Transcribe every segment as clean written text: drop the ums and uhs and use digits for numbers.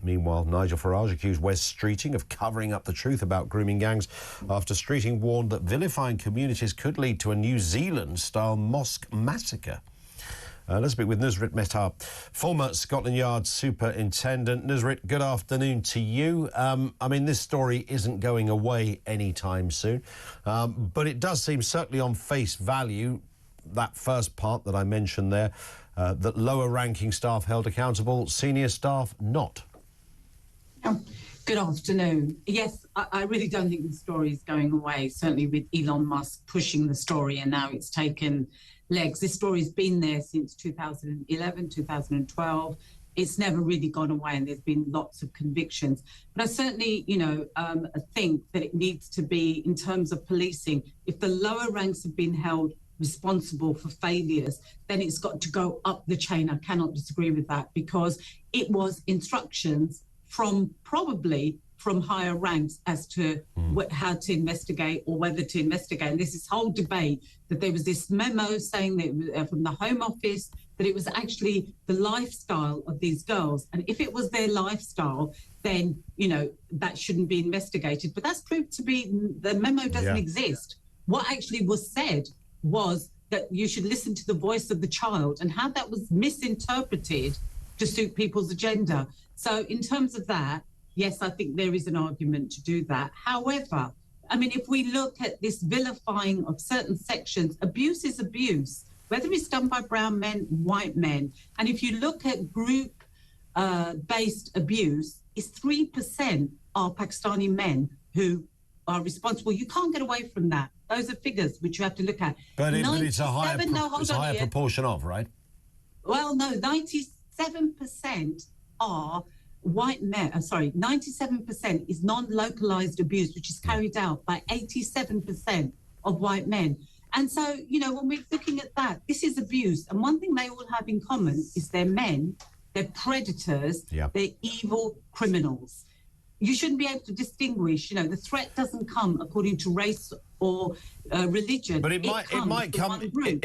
Meanwhile, Nigel Farage accused Wes Streeting of covering up the truth about grooming gangs after Streeting warned that vilifying communities could lead to a New Zealand-style mosque massacre. Let's speak with Nusrit Mehtab, former Scotland Yard Superintendent. Nusrit, good afternoon to you. I mean, this story isn't going away anytime soon, but it does seem, certainly on face value, that first part that I mentioned there, that lower-ranking staff held accountable, senior staff not. Good afternoon. Yes, I really don't think the story is going away, certainly with Elon Musk pushing the story, and now it's taken legs. This story's been there since 2011, 2012. It's never really gone away, and there's been lots of convictions. But I certainly, think that it needs to be, in terms of policing, if the lower ranks have been held responsible for failures, then it's got to go up the chain. I cannot disagree with that, because it was instructions probably from higher ranks as to how to investigate or whether to investigate. And there's this whole debate that there was this memo saying that it was, from the Home Office, that it was actually the lifestyle of these girls. And if it was their lifestyle, then, that shouldn't be investigated. But that's proved to be, the memo doesn't exist. What actually was said was that you should listen to the voice of the child, and how that was misinterpreted to suit people's agenda. So in terms of that, yes, I think there is an argument to do that. However, I mean, if we look at this vilifying of certain sections, abuse is abuse, whether it's done by brown men, white men. And if you look at group-based abuse, it's 3% are Pakistani men who are responsible. You can't get away from that. Those are figures which you have to look at. But it's a higher, proportion of, right? Well, no, 97% are white men. 97% is non-localized abuse, which is carried out by 87% of white men. And so, when we're looking at that, this is abuse. And one thing they all have in common is they're men, they're predators, they're evil criminals. You shouldn't be able to distinguish. The threat doesn't come according to race or religion. But it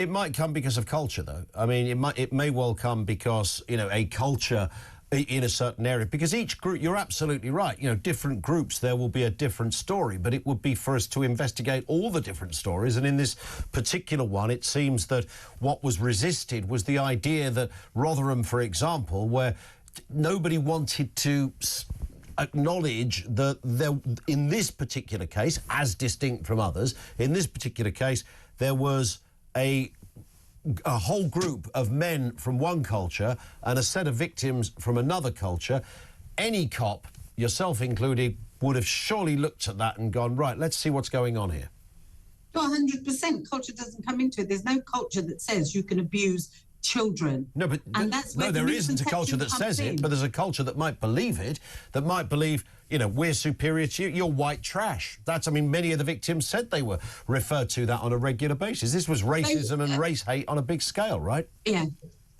might come because of culture, though. I mean, it may well come because a culture in a certain area, because each group, you're absolutely right, different groups, there will be a different story, but it would be for us to investigate all the different stories. And in this particular one, it seems that what was resisted was the idea that Rotherham, for example, where nobody wanted to acknowledge that in this particular case, as distinct from others, in this particular case, there was a whole group of men from one culture and a set of victims from another culture. Any cop, yourself included, would have surely looked at that and gone, right, let's see what's going on here. 100%. Culture doesn't come into it. There's no culture that says you can abuse children. No, but there isn't a culture that says it, but there's a culture that might believe it, that might believe, we're superior to you, you're white trash. Many of the victims said they were referred to that on a regular basis. This was racism and race hate on a big scale, right? Yeah.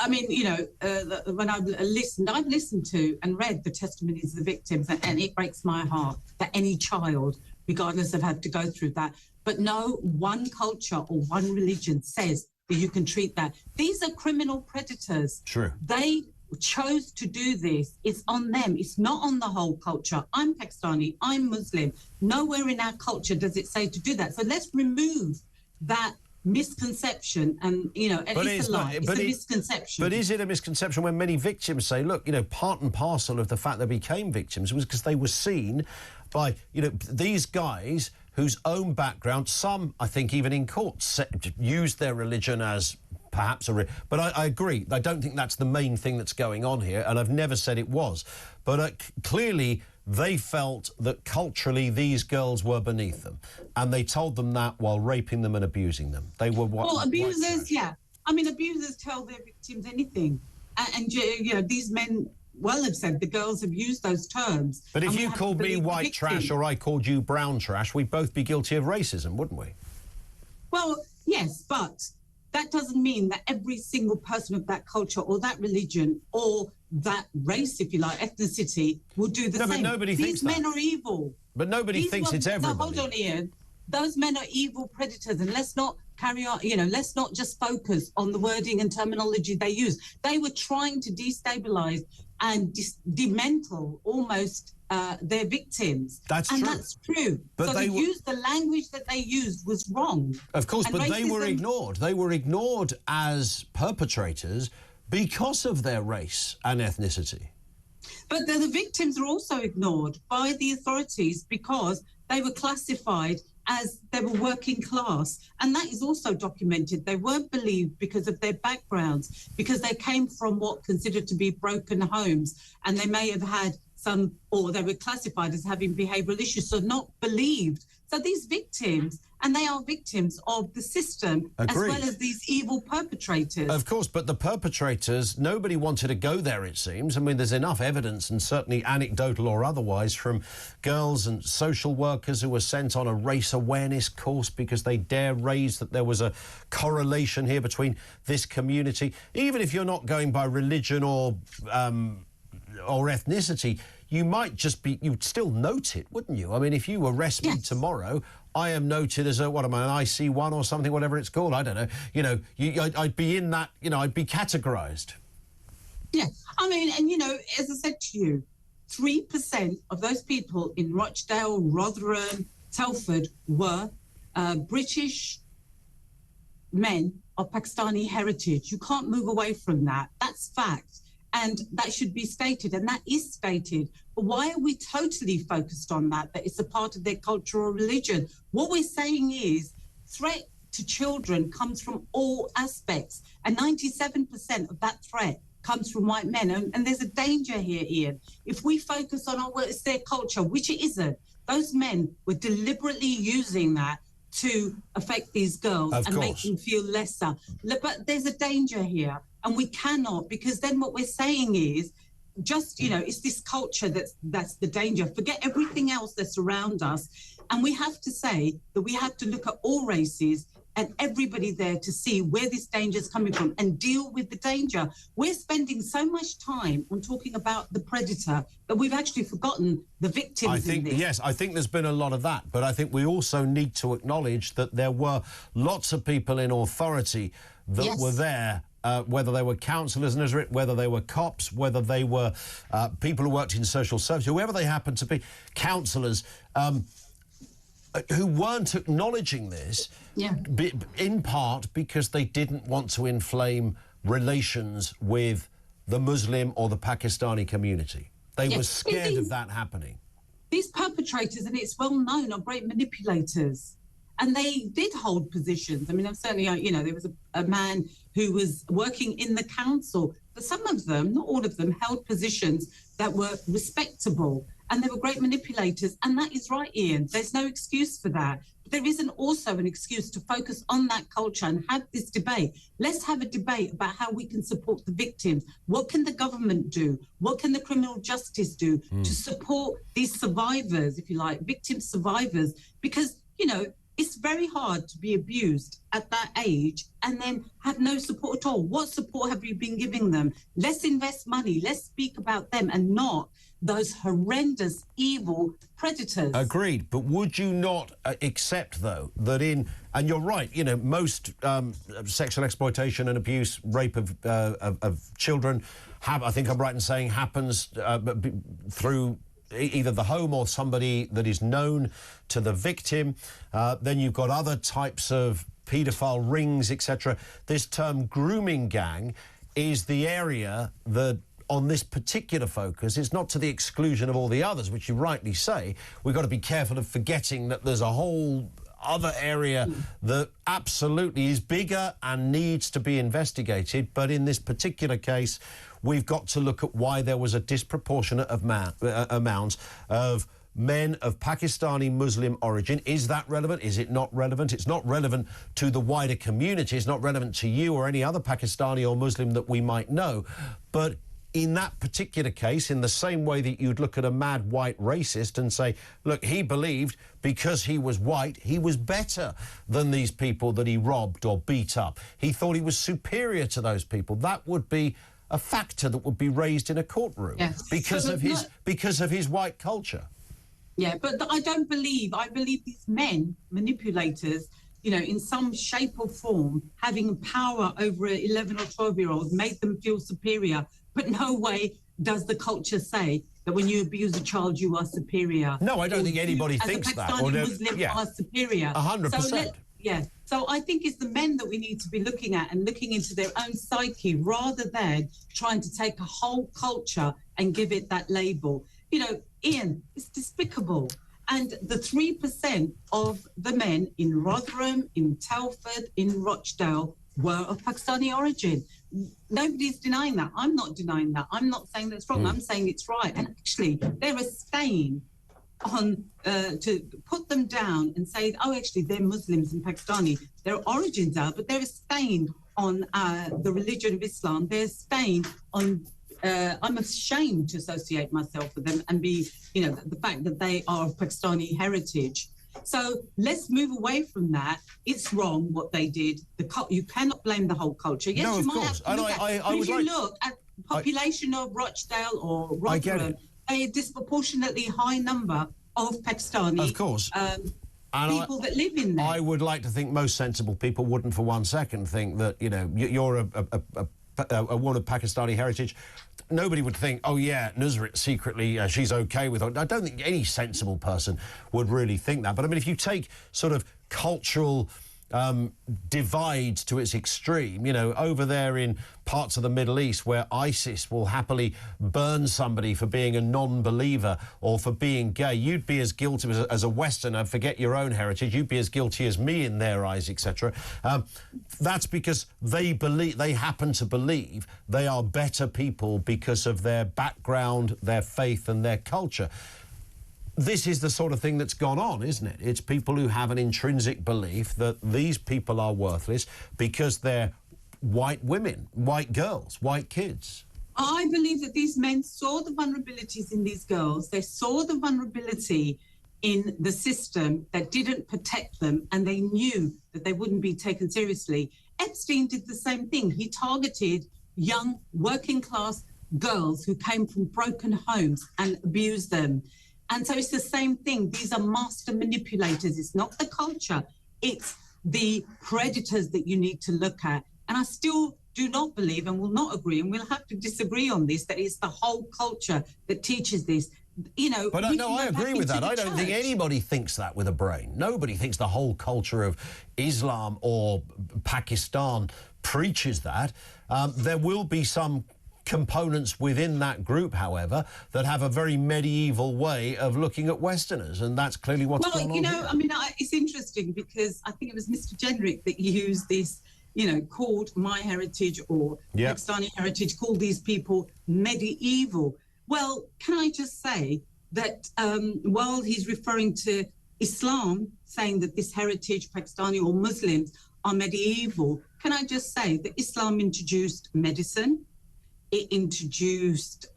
When I've listened to and read the testimonies of the victims, and it breaks my heart that any child, regardless of had to go through that. But no one culture or one religion says that you can treat that. These are criminal predators. True. They chose to do this. It's on them. It's not on the whole culture. I'm Pakistani. I'm Muslim. Nowhere in our culture does it say to do that. So let's remove that misconception. And, it's a lie. It's a misconception. But is it a misconception when many victims say, look, part and parcel of the fact they became victims was because they were seen by, these guys whose own background, some, I think, even in court, used their religion as perhaps but I agree. I don't think that's the main thing that's going on here, and I've never said it was. But clearly, they felt that culturally these girls were beneath them, and they told them that while raping them and abusing them. They were abusers, abusers tell their victims anything. And these men have said, the girls have used those terms. But if you called me white trash or I called you brown trash, we'd both be guilty of racism, wouldn't we? Well, yes, but that doesn't mean that every single person of that culture or that religion or that race, if you like, ethnicity, will do the same. But nobody thinks These men are evil. But nobody thinks it's everybody. No, hold on, Ian. Those men are evil predators, and let's not carry on, let's not just focus on the wording and terminology they use. They were trying to destabilise and demental almost their victims. That's and true. That's true. But so the language that they used was wrong. Of course, and but racism, they were ignored. They were ignored as perpetrators because of their race and ethnicity. But the victims are also ignored by the authorities because they were classified as they were working class. And that is also documented. They weren't believed because of their backgrounds, because they came from what considered to be broken homes, and they may have had some, or they were classified as having behavioural issues, so not believed. So these victims, and they are victims of the system, Agreed. as well as these evil perpetrators. Of course, but the perpetrators, nobody wanted to go there, it seems. I mean, there's enough evidence, and certainly anecdotal or otherwise, from girls and social workers who were sent on a race awareness course because they dare raise that there was a correlation here between this community. Even if you're not going by religion or ethnicity, you might just be, you'd still note it, wouldn't you? I mean, if you arrest me tomorrow, I am noted as an IC1 or something, whatever it's called, I don't know. You know, I'd be in that, I'd be categorised. Yeah, I mean, and as I said to you, 3% of those people in Rochdale, Rotherham, Telford were British men of Pakistani heritage. You can't move away from that. That's fact. And that should be stated, and that is stated. But why are we totally focused on that it's a part of their culture or religion? What we're saying is threat to children comes from all aspects, and 97% of that threat comes from white men. And there's a danger here, Ian. If we focus on it's their culture, which it isn't, those men were deliberately using that to affect these girls and make them feel lesser. But there's a danger here. And we cannot, because then what we're saying is just, it's this culture that's the danger. Forget everything else that's around us. And we have to say that we have to look at all races and everybody there to see where this danger is coming from and deal with the danger. We're spending so much time on talking about the predator that we've actually forgotten the victims in this. Yes, I think there's been a lot of that. But I think we also need to acknowledge that there were lots of people in authority that were there, whether they were councillors, Nusrit, whether they were cops, whether they were people who worked in social services, whoever they happened to be, councillors, who weren't acknowledging this, in part because they didn't want to inflame relations with the Muslim or the Pakistani community. They were scared of that happening. These perpetrators, and it's well known, are great manipulators. And they did hold positions. I mean, I'm certainly, there was a man who was working in the council, but some of them, not all of them, held positions that were respectable. And they were great manipulators. And that is right, Ian. There's no excuse for that. But there isn't also an excuse to focus on that culture and have this debate. Let's have a debate about how we can support the victims. What can the government do? What can the criminal justice do to support these survivors, if you like, victim survivors? Because, it's very hard to be abused at that age and then have no support at all. What support have you been giving them? Let's invest money. Let's speak about them and not those horrendous, evil predators. Agreed. But would you not accept, though, that and you're right, most sexual exploitation and abuse, rape of children, I think I'm right in saying, happens through either the home or somebody that is known to the victim. Then you've got other types of paedophile rings, etc. This term grooming gang is the area that, on this particular focus, it's not to the exclusion of all the others, which you rightly say. We've got to be careful of forgetting that there's a whole other area that absolutely is bigger and needs to be investigated. But in this particular case, we've got to look at why there was a disproportionate amount of men of Pakistani Muslim origin. Is that relevant? Is it not relevant? It's not relevant to the wider community. It's not relevant to you or any other Pakistani or Muslim that we might know. But in that particular case, in the same way that you'd look at a mad white racist and say, look, he believed because he was white, he was better than these people that he robbed or beat up. He thought he was superior to those people. That would be a factor that would be raised in a courtroom because of his white culture. Yeah, but I believe these men, manipulators, in some shape or form, having power over 11 or 12-year-olds made them feel superior. But no way does the culture say that when you abuse a child, you are superior? No, I don't think anybody thinks that. As a Pakistani Muslim, are superior. 100%. So I think it's the men that we need to be looking at and looking into their own psyche rather than trying to take a whole culture and give it that label. You know, Ian, it's despicable. And the 3% of the men in Rotherham, in Telford, in Rochdale were of Pakistani origin. Nobody's denying that. I'm not denying that. I'm not saying that's wrong. I'm saying it's right. And actually, they're a stain on to put them down and say, oh, actually, they're Muslims and Pakistani. Their origins are, but they're a stain on the religion of Islam. They're a stain on... I'm ashamed to associate myself with them and be, you know, the fact that they are of Pakistani heritage. So let's move away from that. It's wrong what they did. You cannot blame the whole culture. Yes, no, you of might course. have to look at, but if you look at the population of Rochdale or Rotherham, a disproportionately high number of Pakistani of course. People that live in there. I would like to think most sensible people wouldn't for one second think that, you know, you're a woman of Pakistani heritage. Nobody would think, oh, yeah, Nusrit secretly, she's OK with it. I don't think any sensible person would really think that. But, I mean, if you take sort of cultural divides to its extreme, you know, over there in parts of the Middle East where ISIS will happily burn somebody for being a non-believer or for being gay, you'd be as guilty as a Westerner, forget your own heritage, you'd be as guilty as me in their eyes, etc. That's because they happen to believe they are better people because of their background, their faith and their culture. This is the sort of thing that's gone on, isn't it? It's people who have an intrinsic belief that these people are worthless because they're white women, white girls, white kids. I believe that these men saw the vulnerabilities in these girls. They saw the vulnerability in the system that didn't protect them, and they knew that they wouldn't be taken seriously. Epstein did the same thing. He targeted young working class girls who came from broken homes and abused them. And so it's the same thing. These are master manipulators. It's not the culture. It's the predators that you need to look at. And I still do not believe and will not agree, and we'll have to disagree on this, that it's the whole culture that teaches this. You know, but no, I agree with that. I don't think anybody thinks that with a brain. Nobody thinks the whole culture of Islam or Pakistan preaches that. There will be some components within that group, however, that have a very medieval way of looking at Westerners, and that's clearly what's going on. Well, you know, I mean, it's interesting because I think it was Mr. Jenrick that used this, you know, called my heritage or Pakistani heritage, called these people medieval. Well, can I just say that while he's referring to Islam, saying that this heritage, Pakistani or Muslims, are medieval, can I just say that Islam introduced medicine, it introduced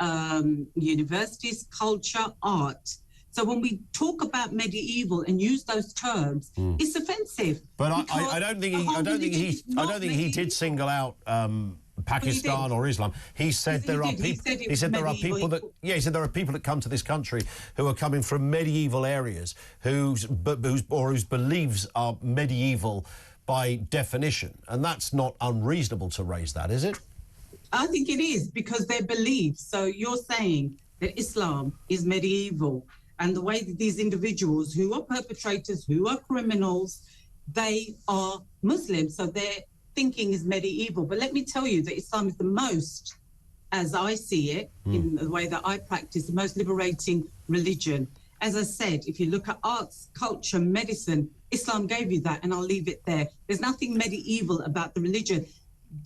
universities, culture, art. So when we talk about medieval and use those terms, it's offensive. But I don't think he did single out Pakistan or Islam. He said there are people. He said there are people that. Yeah, he said there are people that come to this country who are coming from medieval areas, whose beliefs are medieval by definition, and that's not unreasonable to raise that, is it? I think it is, because their beliefs. So you're saying that Islam is medieval, and the way that these individuals who are perpetrators, who are criminals, they are Muslims, so their thinking is medieval. But let me tell you that Islam is the most, as I see it, in the way that I practice, the most liberating religion. As I said, if you look at arts, culture, medicine, Islam gave you that, and I'll leave it there. There's nothing medieval about the religion.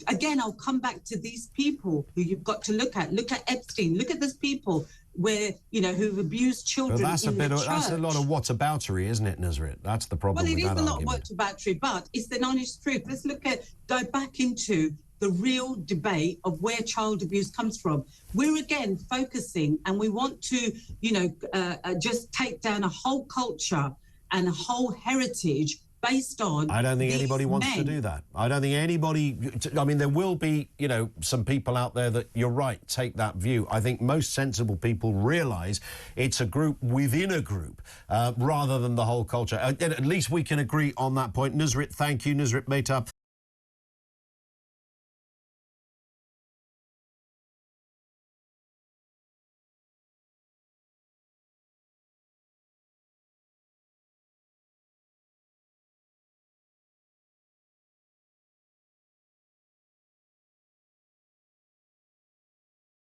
Again, I'll come back to these people who you've got to look at. Look at Epstein. Look at those people where, you know, who've abused children in the church. That's a lot of whataboutery, isn't it, Nusrit? That's the problem with that argument. Well, it is a lot of whataboutery, but it's the honest truth. Let's go back into the real debate of where child abuse comes from. We're, again, focusing, and we want to, you know, just take down a whole culture and a whole heritage based on. I don't think anybody wants to do that. I don't think anybody. I mean, there will be, you know, some people out there that, you're right, take that view. I think most sensible people realise it's a group within a group rather than the whole culture. At least we can agree on that point. Nusrit, thank you. Nusrit Mehtab,